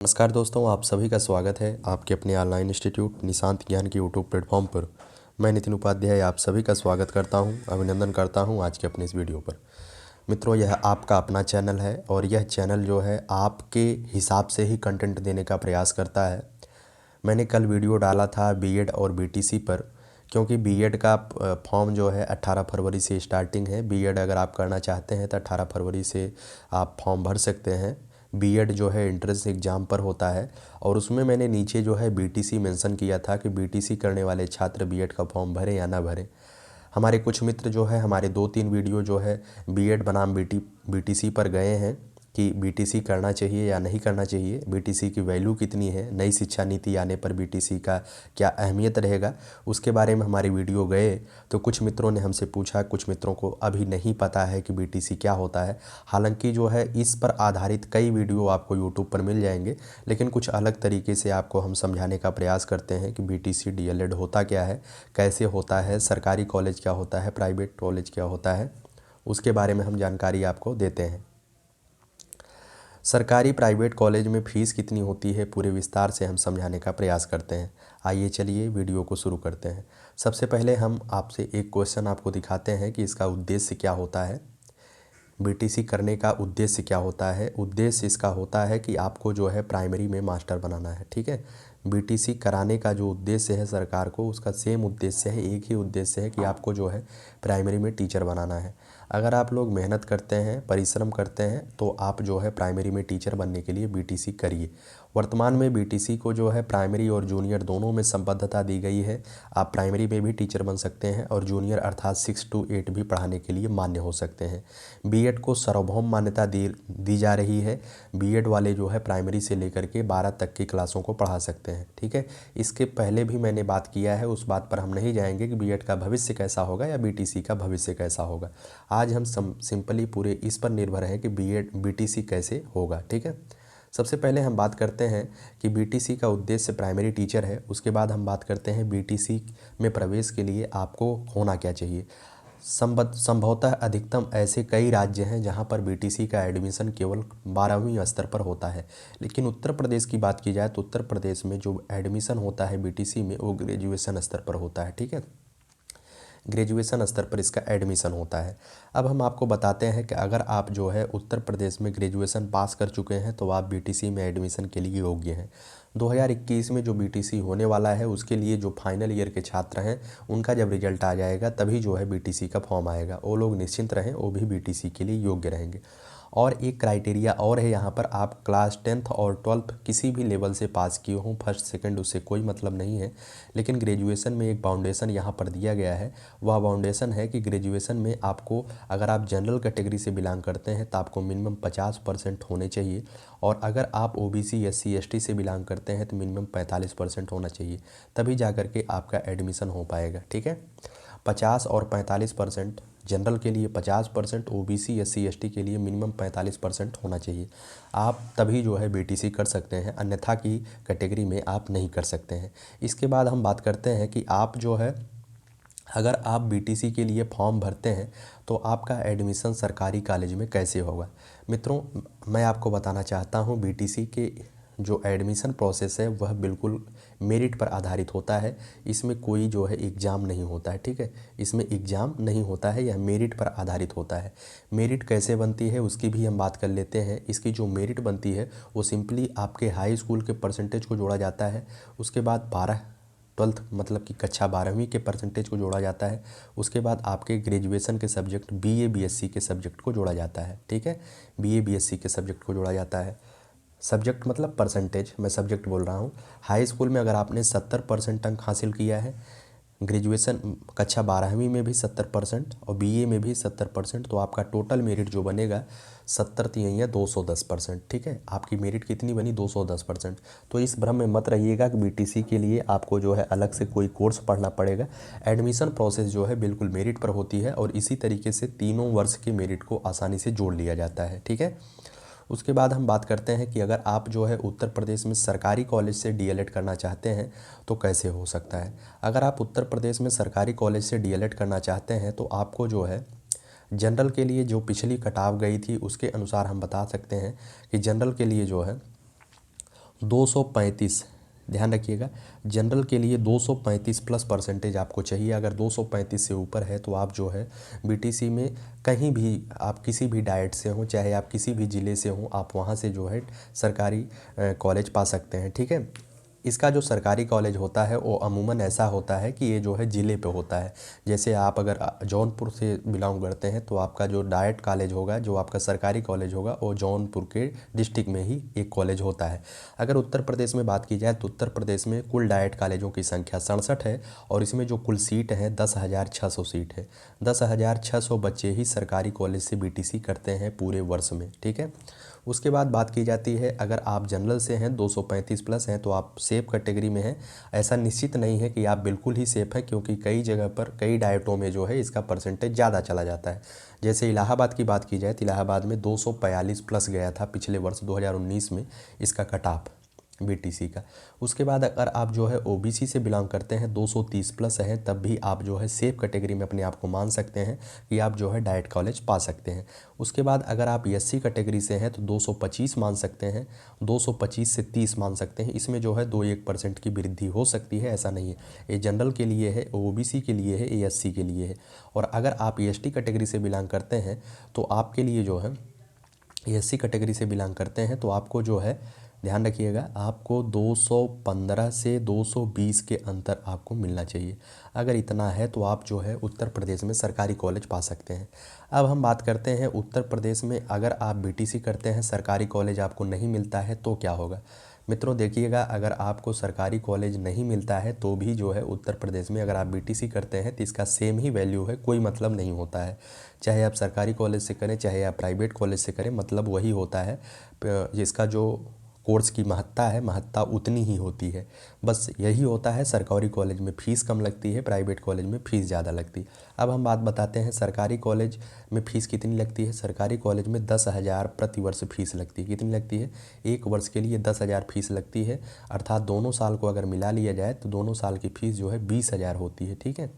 नमस्कार दोस्तों, आप सभी का स्वागत है आपके अपने ऑनलाइन इंस्टीट्यूट निशांत ज्ञान के यूट्यूब प्लेटफॉर्म पर। मैं नितिन उपाध्याय आप सभी का स्वागत करता हूं, अभिनंदन करता हूं आज के अपने इस वीडियो पर। मित्रों, यह आपका अपना चैनल है और यह चैनल जो है आपके हिसाब से ही कंटेंट देने का प्रयास करता है। मैंने कल वीडियो डाला था बीएड और बीटीसी पर, क्योंकि बीएड का फॉर्म जो है 18 फरवरी से स्टार्टिंग है। बीएड अगर आप करना चाहते हैं तो 18 फरवरी से आप फॉर्म भर सकते हैं। बीएड जो है एंट्रेंस एग्ज़ाम पर होता है और उसमें मैंने नीचे जो है बीटीसी मेंशन किया था कि बीटीसी करने वाले छात्र बीएड का फॉर्म भरें या ना भरें। हमारे कुछ मित्र जो है हमारे 2-3 वीडियो जो है बीएड बनाम बीटीसी पर गए हैं कि बीटीसी करना चाहिए या नहीं करना चाहिए, बीटीसी की वैल्यू कितनी है, नई शिक्षा नीति आने पर बीटीसी का क्या अहमियत रहेगा, उसके बारे में हमारे वीडियो गए। तो कुछ मित्रों ने हमसे पूछा, कुछ मित्रों को अभी नहीं पता है कि बीटीसी क्या होता है। हालांकि जो है इस पर आधारित कई वीडियो आपको यूट्यूब पर मिल जाएंगे, लेकिन कुछ अलग तरीके से आपको हम समझाने का प्रयास करते हैं कि बीटीसी डीएलएड होता क्या है, कैसे होता है, सरकारी कॉलेज क्या होता है, प्राइवेट कॉलेज क्या होता है, उसके बारे में हम जानकारी आपको देते हैं। सरकारी प्राइवेट कॉलेज में फ़ीस कितनी होती है, पूरे विस्तार से हम समझाने का प्रयास करते हैं। आइए चलिए वीडियो को शुरू करते हैं। सबसे पहले हम आपसे एक क्वेश्चन आपको दिखाते हैं कि इसका उद्देश्य क्या होता है। बीटीसी करने का उद्देश्य क्या होता है? उद्देश्य इसका होता है कि आपको जो है प्राइमरी में मास्टर बनाना है, ठीक है। बीटीसी कराने का जो उद्देश्य है सरकार को, उसका सेम उद्देश्य है, एक ही उद्देश्य है कि आपको जो है प्राइमरी में टीचर बनाना है। अगर आप लोग मेहनत करते हैं, परिश्रम करते हैं, तो आप जो है प्राइमरी में टीचर बनने के लिए बीटीसी करिए। वर्तमान में बीटीसी को जो है प्राइमरी और जूनियर दोनों में संबद्धता दी गई है। आप प्राइमरी में भी टीचर बन सकते हैं और जूनियर अर्थात 6 to 8 भी पढ़ाने के लिए मान्य हो सकते हैं। बीएड को सार्वभौम मान्यता दी जा रही है। बीएड वाले जो है प्राइमरी से लेकर के 12 तक की क्लासों को पढ़ा सकते हैं, ठीक है। इसके पहले भी मैंने बात किया है, उस बात पर हम नहीं जाएंगे कि बीएड का भविष्य कैसा होगा या बीटीसी का भविष्य कैसा होगा। आज हम सिंपली पूरे इस पर निर्भर है कि बीएड बीटीसी कैसे होगा, ठीक है। सबसे पहले हम बात करते हैं कि बीटीसी का उद्देश्य प्राइमरी टीचर है। उसके बाद हम बात करते हैं बीटीसी में प्रवेश के लिए आपको होना क्या चाहिए। संभवतः अधिकतम ऐसे कई राज्य हैं जहां पर बीटीसी का एडमिशन केवल 12वीं स्तर पर होता है, लेकिन उत्तर प्रदेश की बात की जाए तो उत्तर प्रदेश में जो एडमिशन होता है बीटीसी में वो ग्रेजुएशन स्तर पर होता है, ठीक है। ग्रेजुएशन स्तर पर इसका एडमिशन होता है। अब हम आपको बताते हैं कि अगर आप जो है उत्तर प्रदेश में ग्रेजुएशन पास कर चुके हैं तो आप बीटीसी में एडमिशन के लिए योग्य हैं। 2021 में जो बीटीसी होने वाला है उसके लिए जो फाइनल ईयर के छात्र हैं उनका जब रिजल्ट आ जाएगा तभी जो है बीटीसी का फॉर्म आएगा। वो लोग निश्चिंत रहें, वो भी बीटीसी के लिए योग्य रहेंगे। और एक क्राइटेरिया और है यहाँ पर, आप क्लास 10th और 12th किसी भी लेवल से पास किए हों, फर्स्ट सेकंड, उससे कोई मतलब नहीं है। लेकिन ग्रेजुएशन में एक बाउंडेशन यहाँ पर दिया गया है। वह बाउंडेशन है कि ग्रेजुएशन में आपको, अगर आप जनरल कैटेगरी से बिलोंग करते हैं तो आपको मिनिमम 50% होने चाहिए, और अगर आप ओबीसी SC ST से बिलोंग करते हैं तो मिनिमम 45% होना चाहिए, तभी जा कर के आपका एडमिशन हो पाएगा, ठीक है। 50 और 45%, जनरल के लिए 50%, ओबीसी SC ST के लिए मिनिमम 45% होना चाहिए। आप तभी जो है बीटीसी कर सकते हैं, अन्यथा की कैटेगरी में आप नहीं कर सकते हैं। इसके बाद हम बात करते हैं कि आप जो है, अगर आप बीटीसी के लिए फॉर्म भरते हैं तो आपका एडमिशन सरकारी कॉलेज में कैसे होगा। मित्रों, मैं आपको बताना चाहता हूं, बीटीसी के जो एडमिशन प्रोसेस है वह बिल्कुल मेरिट पर आधारित होता है। इसमें कोई जो है एग्ज़ाम नहीं होता है, ठीक है। इसमें एग्ज़ाम नहीं होता है, यह मेरिट पर आधारित होता है। मेरिट कैसे बनती है उसकी भी हम बात कर लेते हैं। इसकी जो मेरिट बनती है वो सिंपली आपके हाई स्कूल के परसेंटेज को जोड़ा जाता है, उसके बाद 12th मतलब कि कक्षा 12वीं के परसेंटेज को जोड़ा जाता है, उसके बाद आपके ग्रेजुएशन के सब्जेक्ट BA BSc के सब्जेक्ट को जोड़ा जाता है, ठीक है। BA BSc के सब्जेक्ट को जोड़ा जाता है। सब्जेक्ट मतलब परसेंटेज, मैं सब्जेक्ट बोल रहा हूँ। हाई स्कूल में अगर आपने 70% अंक हासिल किया है, ग्रेजुएशन कक्षा 12वीं में भी 70% और BA में भी 70%, तो आपका टोटल मेरिट जो बनेगा 70 तिहैया 210%, ठीक है। आपकी मेरिट कितनी बनी? 210%। तो इस भ्रम में मत रहिएगा कि बीटीसी के लिए आपको जो है अलग से कोई कोर्स पढ़ना पड़ेगा। एडमिशन प्रोसेस जो है बिल्कुल मेरिट पर होती है और इसी तरीके से तीनों वर्ष के मेरिट को आसानी से जोड़ लिया जाता है, ठीक है। उसके बाद हम बात करते हैं कि अगर आप जो है उत्तर प्रदेश में सरकारी कॉलेज से डीएलएड करना चाहते हैं तो कैसे हो सकता है। अगर आप उत्तर प्रदेश में सरकारी कॉलेज से डीएलएड करना चाहते हैं तो आपको जो है जनरल के लिए जो पिछली कटाव गई थी उसके अनुसार हम बता सकते हैं कि जनरल के लिए जो है 235, ध्यान रखिएगा, जनरल के लिए 235 प्लस परसेंटेज आपको चाहिए। अगर 235 से ऊपर है तो आप जो है बीटीसी में कहीं भी, आप किसी भी डाइट से हो, चाहे आप किसी भी ज़िले से हो, आप वहाँ से जो है सरकारी कॉलेज पा सकते हैं। ठीक है। इसका जो सरकारी कॉलेज होता है वो अमूमन ऐसा होता है कि ये जो है ज़िले पे होता है। जैसे आप अगर जौनपुर से बिलोंग करते हैं तो आपका जो डाइट कॉलेज होगा, जो आपका सरकारी कॉलेज होगा, वो जौनपुर के डिस्ट्रिक्ट में ही एक कॉलेज होता है। अगर उत्तर प्रदेश में बात की जाए तो उत्तर प्रदेश में कुल डाइट कॉलेजों की संख्या 67 है और इसमें जो कुल सीट है 10,600 सीट है। 10,600 बच्चे ही सरकारी कॉलेज से बीटीसी करते हैं पूरे वर्ष में। ठीक है। उसके बाद बात की जाती है, अगर आप जनरल से हैं 235 प्लस हैं तो आप सेफ कैटेगरी में हैं। ऐसा निश्चित नहीं है कि आप बिल्कुल ही सेफ हैं, क्योंकि कई जगह पर कई डाइटों में जो है इसका परसेंटेज ज़्यादा चला जाता है। जैसे इलाहाबाद की बात की जाए तो इलाहाबाद में 242 प्लस गया था पिछले वर्ष 2019 में इसका कट ऑफ बीटीसी का। उसके बाद अगर आप जो है ओबीसी से बिलोंग करते हैं, 230 प्लस हैं, तब भी आप जो है सेफ कैटेगरी में अपने आप को मान सकते हैं कि आप जो है डाइट कॉलेज पा सकते हैं। उसके बाद अगर आप एससी कैटेगरी से हैं तो 225 मान सकते हैं, 225 से 30 मान सकते हैं। इसमें जो है 2-1% की वृद्धि हो सकती है, ऐसा नहीं है। ये जनरल के लिए है, ओबीसी के लिए है, ये एससी के लिए है। और अगर आप एसटी कैटेगरी से बिलोंग करते हैं तो आपके लिए जो है, एससी कैटेगरी से बिलोंग करते हैं तो आपको जो है, ध्यान रखिएगा, आपको 215 से 220 के अंतर आपको मिलना चाहिए। अगर इतना है तो आप जो है उत्तर प्रदेश में सरकारी कॉलेज पा सकते हैं। अब हम बात करते हैं उत्तर प्रदेश में अगर आप बीटीसी करते हैं, सरकारी कॉलेज आपको नहीं मिलता है तो क्या होगा। मित्रों देखिएगा, अगर आपको सरकारी कॉलेज नहीं मिलता है तो भी जो है उत्तर प्रदेश में अगर आप बीटीसी करते हैं तो इसका सेम ही वैल्यू है, कोई मतलब नहीं होता है। चाहे आप सरकारी कॉलेज से करें, चाहे आप प्राइवेट कॉलेज से करें, मतलब वही होता है। जिसका जो कोर्स की महत्ता है, महत्ता उतनी ही होती है। बस यही होता है, सरकारी कॉलेज में फ़ीस कम लगती है, प्राइवेट कॉलेज में फ़ीस ज़्यादा लगती है। अब हम बात बताते हैं सरकारी कॉलेज में फ़ीस कितनी लगती है। सरकारी कॉलेज में 10,000 प्रति वर्ष फ़ीस लगती है। कितनी लगती है? एक वर्ष के लिए 10,000 फ़ीस लगती है, अर्थात दोनों साल को अगर मिला लिया जाए तो दोनों साल की फ़ीस जो है 20,000 होती है। ठीक है।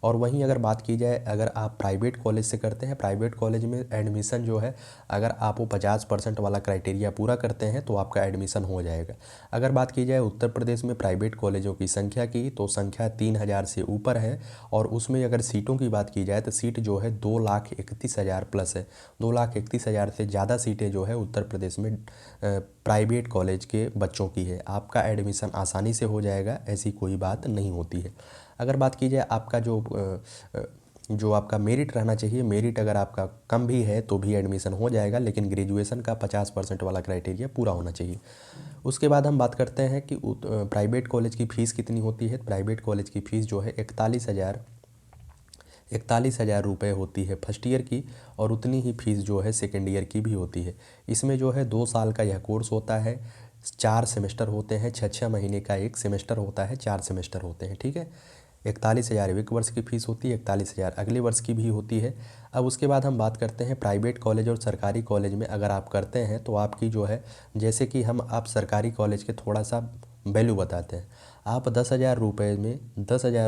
और वहीं अगर बात की जाए, अगर आप प्राइवेट कॉलेज से करते हैं, प्राइवेट कॉलेज में एडमिशन जो है, अगर आप वो 50% वाला क्राइटेरिया पूरा करते हैं तो आपका एडमिशन हो जाएगा। अगर बात की जाए उत्तर प्रदेश में प्राइवेट कॉलेजों की संख्या की, तो संख्या 3,000 से ऊपर है। और उसमें अगर सीटों की बात की जाए तो सीट जो है 2,31,000 प्लस है। 2,31,000 से ज़्यादा सीटें जो है उत्तर प्रदेश में प्राइवेट कॉलेज के बच्चों की है। आपका एडमिशन आसानी से हो जाएगा, ऐसी कोई बात नहीं होती है। अगर बात की जाए आपका जो आपका मेरिट रहना चाहिए, मेरिट अगर आपका कम भी है तो भी एडमिशन हो जाएगा, लेकिन ग्रेजुएशन का 50% वाला क्राइटेरिया पूरा होना चाहिए। उसके बाद हम बात करते हैं कि प्राइवेट कॉलेज की फ़ीस कितनी होती है। प्राइवेट कॉलेज की फ़ीस जो है 41,000 रुपये होती है फर्स्ट ईयर की, और उतनी ही फीस जो है सेकेंड ईयर की भी होती है। इसमें जो है 2 साल का यह कोर्स होता है, 4 सेमेस्टर होते हैं, 6 महीने का एक सेमेस्टर होता है, 4 सेमेस्टर होते हैं। ठीक है। 41,000 एक वर्ष की फ़ीस होती है, 41,000 अगले वर्ष की भी होती है। अब उसके बाद हम बात करते हैं प्राइवेट कॉलेज और सरकारी कॉलेज में अगर आप करते हैं तो आपकी जो है, जैसे कि आप सरकारी कॉलेज के थोड़ा सा वैल्यू बताते हैं। आप 10,000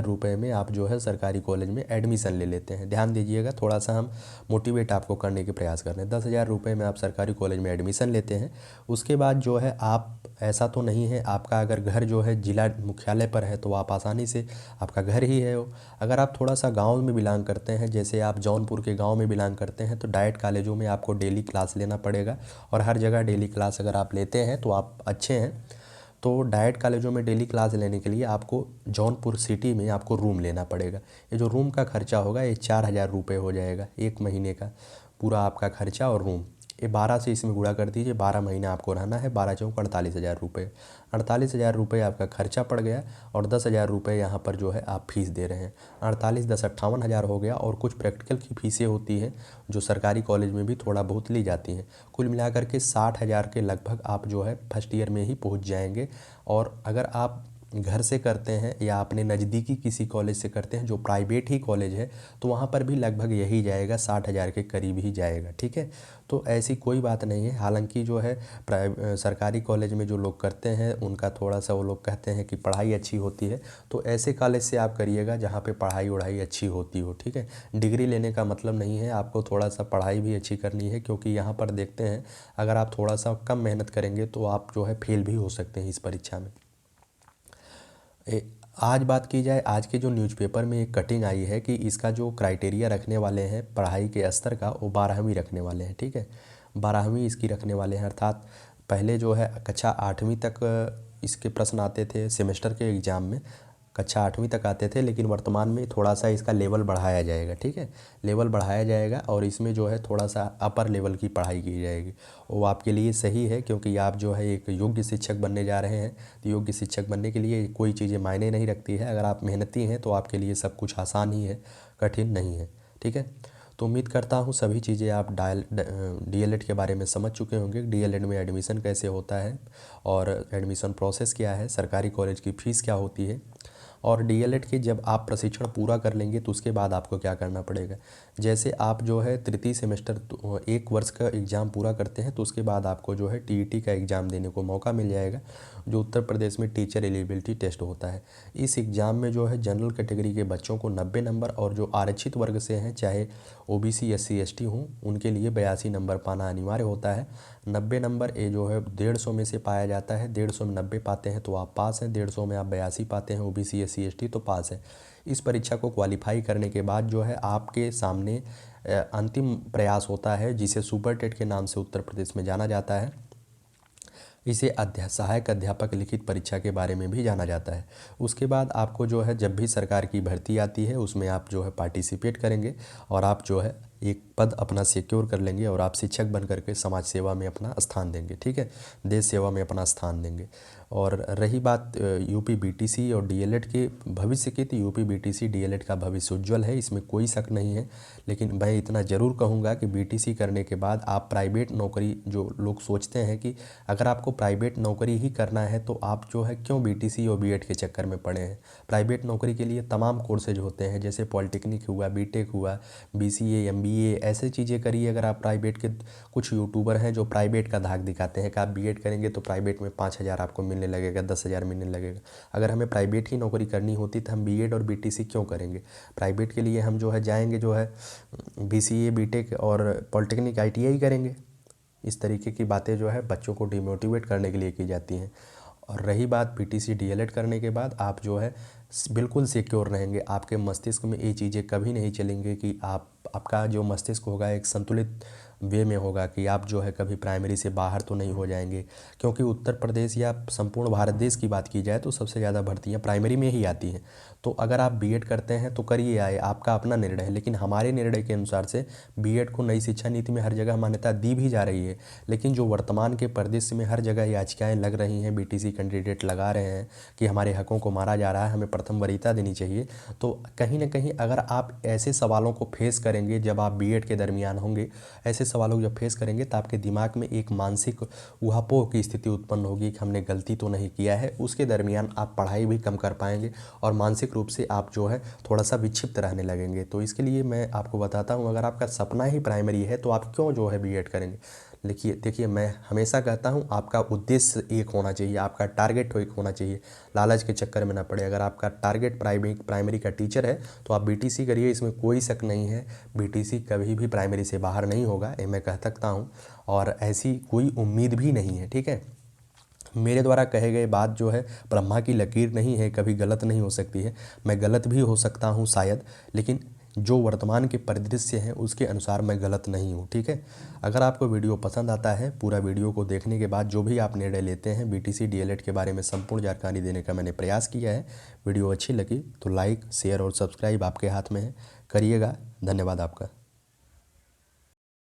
रुपये में आप जो है सरकारी कॉलेज में एडमिशन ले लेते हैं। ध्यान दीजिएगा, थोड़ा सा हम मोटिवेट आपको करने के प्रयास कर रहे हैं। 10,000 रुपये में आप सरकारी कॉलेज में एडमिशन लेते हैं। उसके बाद जो है, आप ऐसा तो नहीं है, आपका अगर घर जो है जिला मुख्यालय पर है तो आप आसानी से, आपका घर ही है वो। अगर आप थोड़ा सा गांव में बिलोंग करते हैं, जैसे आप जौनपुर के गांव में बिलोंग करते हैं, तो डाइट कॉलेजों में आपको डेली क्लास लेना पड़ेगा। और हर जगह डेली क्लास अगर आप लेते हैं तो आप अच्छे हैं। तो डाइट कॉलेजों में डेली क्लास लेने के लिए आपको जौनपुर सिटी में आपको रूम लेना पड़ेगा। ये जो रूम का खर्चा होगा ये 4,000 रुपये हो जाएगा एक महीने का, पूरा आपका खर्चा और रूम। ये 12 से इसमें गुणा कर दीजिए, 12 महीना आपको रहना है, 12 चौक 48,000 रुपये। 48,000 रुपये आपका खर्चा पड़ गया, और 10,000 रुपये यहाँ पर जो है आप फीस दे रहे हैं। 48 10 58,000 हो गया। और कुछ प्रैक्टिकल की फ़ीसें होती हैं जो सरकारी कॉलेज में भी थोड़ा बहुत ली जाती हैं। कुल मिलाकर के 60,000 के लगभग आप जो है फर्स्ट ईयर में ही पहुँच जाएंगे। और अगर आप घर से करते हैं या अपने नज़दीकी किसी कॉलेज से करते हैं जो प्राइवेट ही कॉलेज है, तो वहाँ पर भी लगभग यही जाएगा, 60,000 के करीब ही जाएगा। ठीक है, तो ऐसी कोई बात नहीं है। हालांकि जो है सरकारी कॉलेज में जो लोग करते हैं उनका थोड़ा सा, वो लोग कहते हैं कि पढ़ाई अच्छी होती है, तो ऐसे कॉलेज से आप करिएगा जहाँ पे पढ़ाई वढ़ाई अच्छी होती हो। ठीक है, डिग्री लेने का मतलब नहीं है, आपको थोड़ा सा पढ़ाई भी अच्छी करनी है, क्योंकि यहाँ पर देखते हैं अगर आप थोड़ा सा कम मेहनत करेंगे तो आप जो है फेल भी हो सकते हैं इस परीक्षा में। आज बात की जाए, आज के जो न्यूज़पेपर में एक कटिंग आई है कि इसका जो क्राइटेरिया रखने वाले हैं पढ़ाई के स्तर का, वो 12वीं रखने वाले हैं। ठीक है, 12वीं इसकी रखने वाले हैं, अर्थात पहले जो है कक्षा 8वीं तक इसके प्रश्न आते थे सेमेस्टर के एग्ज़ाम में, कक्षा 8वीं तक आते थे, लेकिन वर्तमान में थोड़ा सा इसका लेवल बढ़ाया जाएगा। ठीक है, लेवल बढ़ाया जाएगा और इसमें जो है थोड़ा सा अपर लेवल की पढ़ाई की जाएगी। वो आपके लिए सही है, क्योंकि आप जो है एक योग्य शिक्षक बनने जा रहे हैं, तो योग्य शिक्षक बनने के लिए कोई चीज़ें मायने नहीं रखती है। अगर आप मेहनती हैं तो आपके लिए सब कुछ आसान ही है, कठिन नहीं है। ठीक है, तो उम्मीद करता हूँ सभी चीज़ें आप डीएलएड के बारे में समझ चुके होंगे। डीएलएड में एडमिशन कैसे होता है और एडमिशन प्रोसेस क्या है, सरकारी कॉलेज की फ़ीस क्या होती है, और डीएलएड के जब आप प्रशिक्षण पूरा कर लेंगे तो उसके बाद आपको क्या करना पड़ेगा। जैसे आप जो है तृतीय सेमेस्टर 1 वर्ष का एग्ज़ाम पूरा करते हैं तो उसके बाद आपको जो है टीईटी का एग्ज़ाम देने को मौका मिल जाएगा, जो उत्तर प्रदेश में टीचर एलिजिबिलिटी टेस्ट होता है। इस एग्ज़ाम में जो है जनरल कैटेगरी के बच्चों को 90 नंबर, और जो आरक्षित वर्ग से हैं चाहे ओबीसी एससी एसटी हों उनके लिए 82 नंबर पाना अनिवार्य होता है। 90 नंबर ये जो है 150 में से पाया जाता है, 150 में 90 पाते हैं तो आप पास हैं, 150 में आप 82 पाते हैं ओबीसी एससी एसटी तो पास है। इस परीक्षा को क्वालिफाई करने के बाद जो है आपके सामने अंतिम प्रयास होता है, जिसे सुपर टेट के नाम से उत्तर प्रदेश में जाना जाता है। इसे सहायक अध्यापक लिखित परीक्षा के बारे में भी जाना जाता है। उसके बाद आपको जो है जब भी सरकार की भर्ती आती है उसमें आप जो है पार्टिसिपेट करेंगे और आप जो है एक पद अपना सिक्योर कर लेंगे और आप शिक्षक बन करके समाज सेवा में अपना स्थान देंगे। ठीक है, देश सेवा में अपना स्थान देंगे। और रही बात यूपी बीटीसी और डीएलएड के भविष्य की, तो यूपी बीटीसी डीएलएड का भविष्य उज्ज्वल है, इसमें कोई शक नहीं है। लेकिन मैं इतना ज़रूर कहूँगा कि बीटीसी करने के बाद आप प्राइवेट नौकरी, जो लोग सोचते हैं कि अगर आपको प्राइवेट नौकरी ही करना है तो आप जो है क्यों बीटीसी और बीएड के चक्कर में पड़े हैं। प्राइवेट नौकरी के लिए तमाम कोर्सेज होते हैं, जैसे पॉलिटेक्निक हुआ, बीटेक हुआ, बीसीए एमबीए, ऐसे चीज़ें करिए। अगर आप प्राइवेट के, कुछ यूट्यूबर हैं जो प्राइवेट का धाक दिखाते हैं कि आप बीएड करेंगे तो प्राइवेट में 5,000 आपको मिलने लगेगा, 10,000 मिलने लगेगा। अगर हमें प्राइवेट ही नौकरी करनी होती तो हम बीएड और बीटीसी क्यों करेंगे। प्राइवेट के लिए हम जो है जाएंगे, जो है बीसीए बीटेक और पॉलिटेक्निक आईटीआई करेंगे। इस तरीके की बातें जो है बच्चों को डिमोटिवेट करने के लिए की जाती हैं। और रही बात बीटीसी डीएलएड करने के बाद आप जो है बिल्कुल सिक्योर रहेंगे, आपके मस्तिष्क में ये चीज़ें कभी नहीं चलेंगे कि आपका जो मस्तिष्क होगा एक संतुलित वे में होगा कि आप जो है कभी प्राइमरी से बाहर तो नहीं हो जाएंगे। क्योंकि उत्तर प्रदेश या संपूर्ण भारत देश की बात की जाए तो सबसे ज़्यादा भर्तियाँ प्राइमरी में ही आती हैं। तो अगर आप बीएड करते हैं तो करिए, आए, आपका अपना निर्णय है। लेकिन हमारे निर्णय के अनुसार से बीएड को नई शिक्षा नीति में हर जगह मान्यता दी भी जा रही है। लेकिन जो वर्तमान के परिदृश्य में हर जगह याचिकाएँ लग रही हैं, बीटीसी कैंडिडेट लगा रहे हैं कि हमारे हकों को मारा जा रहा है, हमें प्रथम वरीयता देनी चाहिए। तो कहीं ना कहीं अगर आप ऐसे सवालों को फेस करेंगे, जब आप बीएड के दरमियान होंगे, ऐसे सवालों को जब फेस करेंगे तो आपके दिमाग में एक मानसिक ऊहापोह की स्थिति उत्पन्न होगी कि हमने गलती तो नहीं किया है। उसके दरमियान आप पढ़ाई भी कम कर पाएंगे और मानसिक रूप से आप जो है थोड़ा सा विक्षिप्त रहने लगेंगे। तो इसके लिए मैं आपको बताता हूँ, अगर आपका सपना ही प्राइमरी है तो आप क्यों जो है बीएड करेंगे। देखिए मैं हमेशा कहता हूँ आपका उद्देश्य एक होना चाहिए, आपका टारगेट एक होना चाहिए, लालच के चक्कर में ना पड़े। अगर आपका टारगेट प्राइमरी का टीचर है तो आप बीटीसी करिए, इसमें कोई शक नहीं है। बीटीसी कभी भी प्राइमरी से बाहर नहीं होगा, ये मैं कह सकता हूँ, और ऐसी कोई उम्मीद भी नहीं है। ठीक है, मेरे द्वारा कहे गए बात जो है ब्रह्मा की लकीर नहीं है, कभी गलत नहीं हो सकती है। मैं गलत भी हो सकता हूँ शायद, लेकिन जो वर्तमान के परिदृश्य हैं उसके अनुसार मैं गलत नहीं हूँ। ठीक है, अगर आपको वीडियो पसंद आता है, पूरा वीडियो को देखने के बाद जो भी आप निर्णय लेते हैं, बीटीसी डीएलएड के बारे में संपूर्ण जानकारी देने का मैंने प्रयास किया है। वीडियो अच्छी लगी तो लाइक शेयर और सब्सक्राइब आपके हाथ में है, करिएगा। धन्यवाद आपका।